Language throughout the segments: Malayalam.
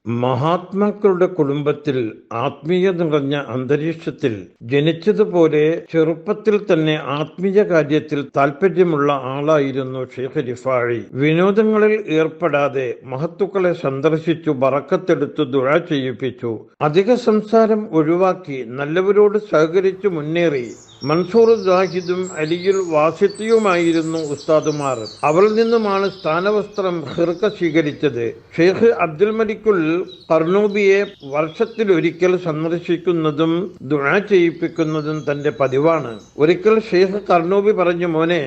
മഹാത്മാക്കളുടെ കുടുംബത്തിൽ ആത്മീയത നിറഞ്ഞ അന്തരീക്ഷത്തിൽ ജനിച്ചതുപോലെ ചെറുപ്പത്തിൽ തന്നെ ആത്മീയ കാര്യത്തിൽ താല്പര്യമുള്ള ആളായിരുന്നു ഷെയ്ഖ് റിഫാഴി. വിനോദങ്ങളിൽ ഏർപ്പെടാതെ മഹത്തുക്കളെ സന്ദർശിച്ചു ബറക്കത്തെടുത്തു ദുആ ചെയ്യിപ്പിച്ചു. അധിക സംസാരം ഒഴിവാക്കി നല്ലവരോട് സഹകരിച്ചു മുന്നേറി. മൻസൂർ സാഹിദും അലിയുൽ വാസിത്തിയുമായിരുന്നു ഉസ്താദുമാർ. അവരിൽ നിന്നുമാണ് സ്ഥാനവസ്ത്രം ഹിർക സ്വീകരിച്ചത്. ഷെയ്ഖ് അബ്ദുൽ മലിക്കുൽ ഖർനൂബിയെ വർഷത്തിലൊരിക്കൽ സന്ദർശിക്കുന്നതും ദുആ ചെയ്യിപ്പിക്കുന്നതും തന്റെ പതിവാണ്. ഒരിക്കൽ ഷെയ്ഖ് ഖർനൂബി പറഞ്ഞു, മോനെ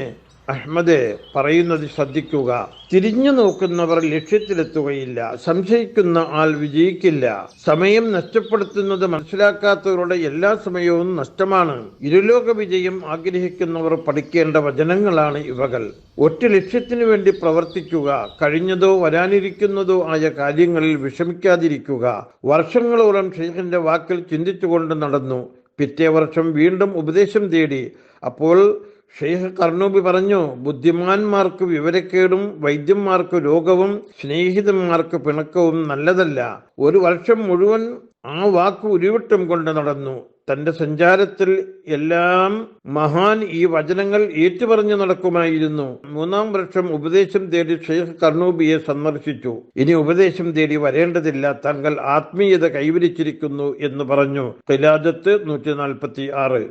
അഹ്മദെ, പറയുന്നത് ശ്രദ്ധിക്കുക. തിരിഞ്ഞു നോക്കുന്നവർ ലക്ഷ്യത്തിലെത്തുകയില്ല. സംശയിക്കുന്ന ആൾ വിജയിക്കില്ല. സമയം നഷ്ടപ്പെടുത്തുന്നത് മനസ്സിലാക്കാത്തവരുടെ എല്ലാ സമയവും നഷ്ടമാണ്. ഇരുലോക വിജയം ആഗ്രഹിക്കുന്നവർ പഠിക്കേണ്ട വചനങ്ങളാണ് ഇവകൾ. ഒറ്റ ലക്ഷ്യത്തിനു വേണ്ടി പ്രവർത്തിക്കുക. കഴിഞ്ഞതോ വരാനിരിക്കുന്നതോ ആയ കാര്യങ്ങളിൽ വിഷമിക്കാതിരിക്കുക. വർഷങ്ങളോളം ഷെയ്ഖിന്റെ വാക്കിൽ ചിന്തിച്ചുകൊണ്ട് നടന്നു. പിറ്റേ വർഷം വീണ്ടും ഉപദേശം തേടി. അപ്പോൾ ഷെയ്ഖ് ഖർനൂബി പറഞ്ഞു, ബുദ്ധിമാന്മാർക്ക് വിവരക്കേടും വൈദ്യന്മാർക്ക് രോഗവും സ്നേഹിതന്മാർക്ക് പിണക്കവും നല്ലതല്ല. ഒരു വർഷം മുഴുവൻ ആ വാക്ക് ഉരുവിട്ടം കൊണ്ട് നടന്നു. തന്റെ സഞ്ചാരത്തിൽ എല്ലാം മഹാൻ ഈ വചനങ്ങൾ ഏറ്റുപറഞ്ഞു നടക്കുമായിരുന്നു. 3-ാം വർഷം ഉപദേശം തേടി ഷെയ്ഖ് ഖർനൂബിയെ സന്ദർശിച്ചു. ഇനി ഉപദേശം തേടി വരേണ്ടതില്ല, തങ്ങൾ ആത്മീയത കൈവരിച്ചിരിക്കുന്നു എന്ന് പറഞ്ഞു. ഖിലാദത്ത് 146.